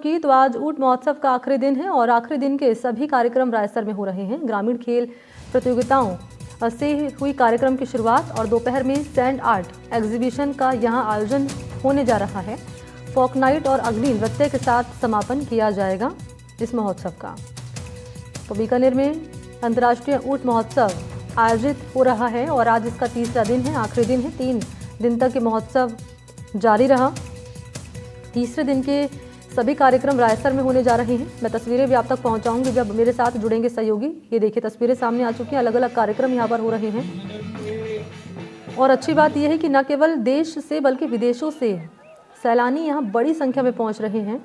की तो आज ऊंट महोत्सव का आखिरी दिन है और आखिरी दिन के सभी कार्यक्रम रायसर में हो रहे हैं। ग्रामीण खेल प्रतियोगिताओं से हुई कार्यक्रम की शुरुआत और दोपहर में सैंड आर्ट एग्जीबिशन का यहां आयोजन होने जा रहा है। फोक नाइट और अग्नि नृत्य के साथ समापन किया जाएगा इस महोत्सव का। तो बीकानेर में अंतर्राष्ट्रीय ऊंट महोत्सव आयोजित हो रहा है और आज इसका तीसरा दिन है, आखिरी दिन है। 3 दिन तक ये महोत्सव जारी रहा। तीसरे दिन के सभी कार्यक्रम रायसर में होने जा रहे हैं। मैं तस्वीरें भी आप तक पहुंचाऊंगी जब मेरे साथ जुड़ेंगे सहयोगी। ये देखिए तस्वीरें सामने आ चुकी हैं, अलग अलग कार्यक्रम यहाँ पर हो रहे हैं। और अच्छी बात यह है कि न केवल देश से बल्कि विदेशों से सैलानी यहाँ बड़ी संख्या में पहुँच रहे हैं।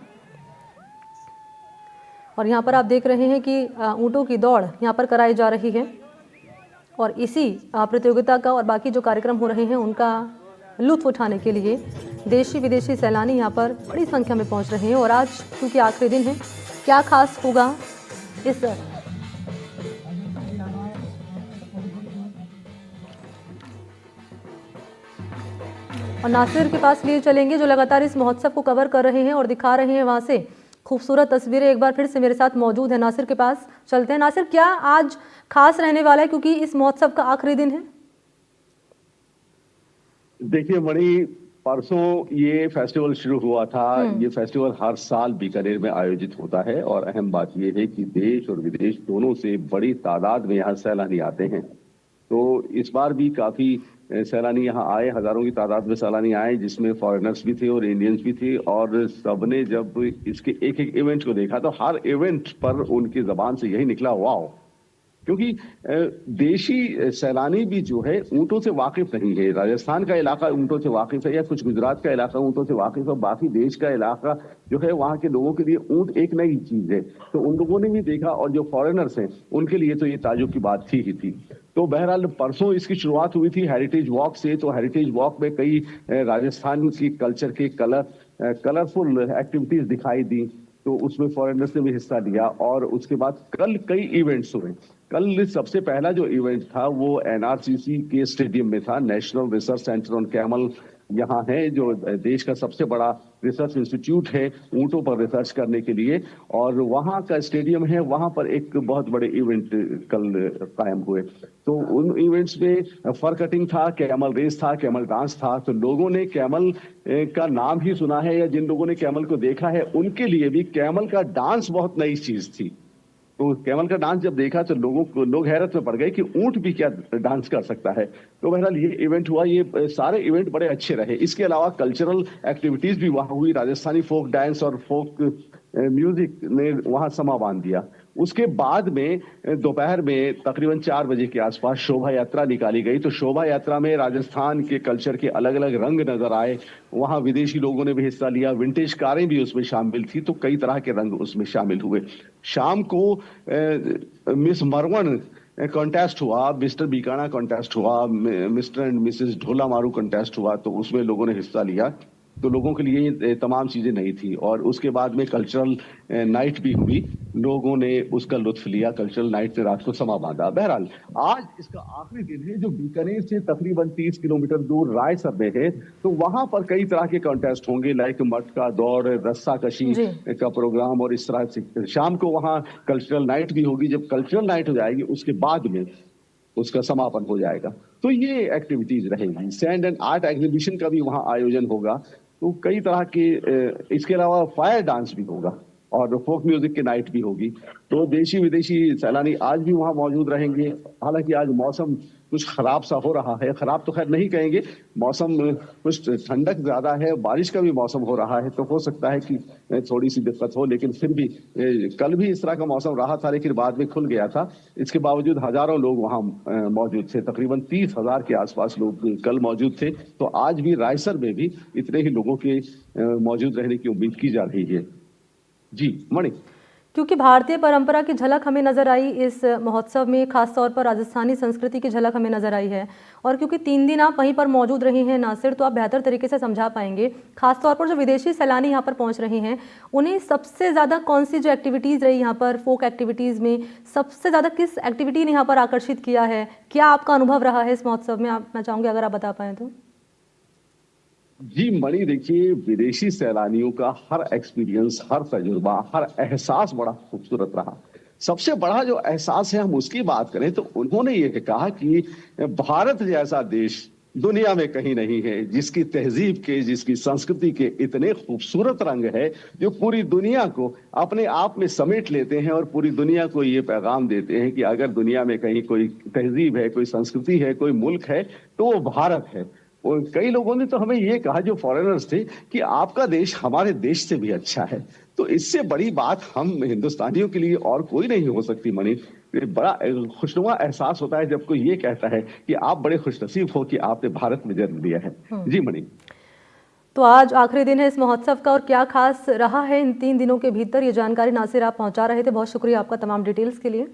और यहाँ पर आप देख रहे हैं कि ऊँटों की दौड़ यहाँ पर कराई जा रही है और इसी प्रतियोगिता का और बाकी जो कार्यक्रम हो रहे हैं उनका लुत्फ उठाने के लिए देशी विदेशी सैलानी यहाँ पर बड़ी संख्या में पहुँच रहे हैं। और आज क्योंकि आखिरी दिन है, क्या खास होगा इस और नासिर के पास लिए चलेंगे जो लगातार इस महोत्सव को कवर कर रहे हैं और दिखा रहे हैं वहाँ से खूबसूरत तस्वीरें। एक बार फिर से मेरे साथ मौजूद है, नासिर के पास चलते हैं। नासिर, क्या आज खास रहने वाला है क्योंकि इस महोत्सव का आखिरी दिन है? देखिए मणि, परसों ये फेस्टिवल शुरू हुआ था। ये फेस्टिवल हर साल बीकानेर में आयोजित होता है और अहम बात ये है कि देश और विदेश दोनों से बड़ी तादाद में यहाँ सैलानी आते हैं। तो इस बार भी काफी सैलानी यहाँ आए, हजारों की तादाद में सैलानी आए, जिसमें फॉरेनर्स भी थे और इंडियंस भी थे। और सबने जब इसके एक एक इवेंट को देखा तो हर इवेंट पर उनकी जबान से यही निकला, वाओ। क्योंकि देशी सैलानी भी जो है ऊंटों से वाकिफ नहीं है। राजस्थान का इलाका ऊंटों से वाकिफ है या कुछ गुजरात का इलाका ऊंटों से वाकिफ है, बाकी देश का इलाका जो है वहाँ के लोगों के लिए ऊंट एक नई चीज है। तो उन लोगों ने भी देखा और जो फॉरेनर्स हैं उनके लिए तो ये ताजुब की बात थी ही थी। तो बहरहाल परसों इसकी शुरुआत हुई थी हेरिटेज वॉक से। तो हेरिटेज वॉक में कई राजस्थान की कल्चर के कलरफुल एक्टिविटीज दिखाई दी। तो उसमें फॉरेनर्स ने भी हिस्सा लिया और उसके बाद कल कई इवेंट्स हुए। कल सबसे पहला जो इवेंट था वो एनआरसीसी के स्टेडियम में था। National research centre on camel यहाँ है, जो देश का सबसे बड़ा रिसर्च इंस्टीट्यूट है ऊंटों पर रिसर्च करने के लिए। और वहाँ का स्टेडियम है, वहाँ पर एक बहुत बड़े इवेंट कल कायम हुए। तो उन इवेंट्स में फर कटिंग था, कैमल रेस था, कैमल डांस था। तो लोगों ने कैमल का नाम ही सुना है या जिन लोगों ने कैमल को देखा है उनके लिए भी कैमल का डांस बहुत नई चीज थी। तो कैमल का डांस जब देखा तो लोग हैरत में पड़ गए कि ऊंट भी क्या डांस कर सकता है। तो बहरहाल ये इवेंट हुआ। ये सारे इवेंट बड़े अच्छे रहे। इसके अलावा कल्चरल एक्टिविटीज भी वहां हुई। राजस्थानी फोक डांस और फोक म्यूजिक ने वहां समा बांध दिया। उसके बाद में दोपहर में तकरीबन 4 बजे के आसपास शोभा यात्रा निकाली गई। तो शोभा यात्रा में राजस्थान के कल्चर के अलग अलग रंग नजर आए। वहां विदेशी लोगों ने भी हिस्सा लिया, विंटेज कारें भी उसमें शामिल थी। तो कई तरह के रंग उसमें शामिल हुए। शाम को मिस मरवन कॉन्टेस्ट हुआ, मिस्टर बीकाना कॉन्टेस्ट हुआ, मिस्टर एंड मिसेस ढोला मारू कॉन्टेस्ट हुआ। तो उसमें लोगों ने हिस्सा लिया। तो लोगों के लिए ये तमाम चीजें नहीं थी। और उसके बाद में कल्चरल नाइट भी हुई, लोगों ने उसका लुत्फ लिया। कल्चरल नाइट ने रात को समा बांधा। बहरहाल आज इसका आखिरी दिन है, जो बीकानेर से तकरीबन 30 किलोमीटर दूर रायसर में है। तो वहां पर कई तरह के कॉन्टेस्ट होंगे, लाइक मटका दौड़, रस्सा कशी का प्रोग्राम। और इस तरह से शाम को वहां कल्चरल नाइट भी होगी। जब कल्चरल नाइट हो जाएगी उसके बाद में उसका समापन हो जाएगा। तो ये एक्टिविटीज रहेंगी। सैंड एंड आर्ट एग्जीबिशन का भी वहां आयोजन होगा। तो कई तरह के इसके अलावा फायर डांस भी होगा और फोक म्यूजिक की नाइट भी होगी। तो देशी विदेशी सैलानी आज भी वहां मौजूद रहेंगे। हालांकि आज मौसम कुछ खराब सा हो रहा है, खराब तो खैर नहीं कहेंगे, मौसम कुछ ठंडक ज्यादा है, बारिश का भी मौसम हो रहा है। तो हो सकता है कि थोड़ी सी दिक्कत हो, लेकिन फिर भी कल भी इस तरह का मौसम रहा था, लेकिन बाद में खुल गया था। इसके बावजूद हजारों लोग वहां मौजूद थे। तकरीबन 30,000 के आसपास लोग कल मौजूद थे। तो आज भी रायसर में भी इतने ही लोगों के मौजूद रहने की उम्मीद की जा रही है। जी मणि, क्योंकि भारतीय परंपरा की झलक हमें नज़र आई इस महोत्सव में, खासतौर पर राजस्थानी संस्कृति की झलक हमें नज़र आई है। और क्योंकि 3 दिन आप वहीं पर मौजूद रहे हैं नासिर, तो आप बेहतर तरीके से समझा पाएंगे। खासतौर पर जो विदेशी सैलानी यहाँ पर पहुँच रहे हैं उन्हें सबसे ज़्यादा कौन सी जो एक्टिविटीज़ रही यहाँ पर, फोक एक्टिविटीज़ में सबसे ज़्यादा किस एक्टिविटी ने यहाँ पर आकर्षित किया है? क्या आपका अनुभव रहा है इस महोत्सव में? आप मैं चाहूँगी अगर आप बता पाएँ तो। देखिए मणि, परसों ये फेस्टिवल शुरू हुआ था। ये फेस्टिवल हर साल बीकानेर में आयोजित होता है और अहम बात यह है कि देश और विदेश दोनों से बड़ी तादाद में यहाँ सैलानी आते हैं। तो इस बार भी काफी सैलानी जी मणि, देखिए विदेशी सैलानियों का हर एक्सपीरियंस, हर तजुर्बा, हर एहसास बड़ा खूबसूरत रहा। सबसे बड़ा जो एहसास है, हम उसकी बात करें तो उन्होंने ये कहा कि भारत जैसा देश दुनिया में कहीं नहीं है, जिसकी तहजीब के, जिसकी संस्कृति के इतने खूबसूरत रंग है, जो पूरी दुनिया को अपने आप में समेट लेते हैं और पूरी दुनिया को ये पैगाम देते हैं कि अगर दुनिया में कहीं कोई तहजीब है, कोई संस्कृति है, कोई मुल्क है, तो वो भारत है। और कई लोगों ने तो हमें ये कहा, जो फॉरेनर्स थे, कि आपका देश हमारे देश से भी अच्छा है। तो इससे बड़ी बात हम हिंदुस्तानियों के लिए और कोई नहीं हो सकती मणि। ये बड़ा खुशनुमा एहसास होता है जब कोई ये कहता है कि आप बड़े खुशनसीब हो कि आपने भारत में जन्म लिया है। जी मणि। तो आज आखिरी दिन है इस महोत्सव का और क्या खास रहा है इन 3 दिनों के भीतर, ये जानकारी नासिर आप पहुंचा रहे थे। बहुत शुक्रिया आपका तमाम डिटेल्स के लिए।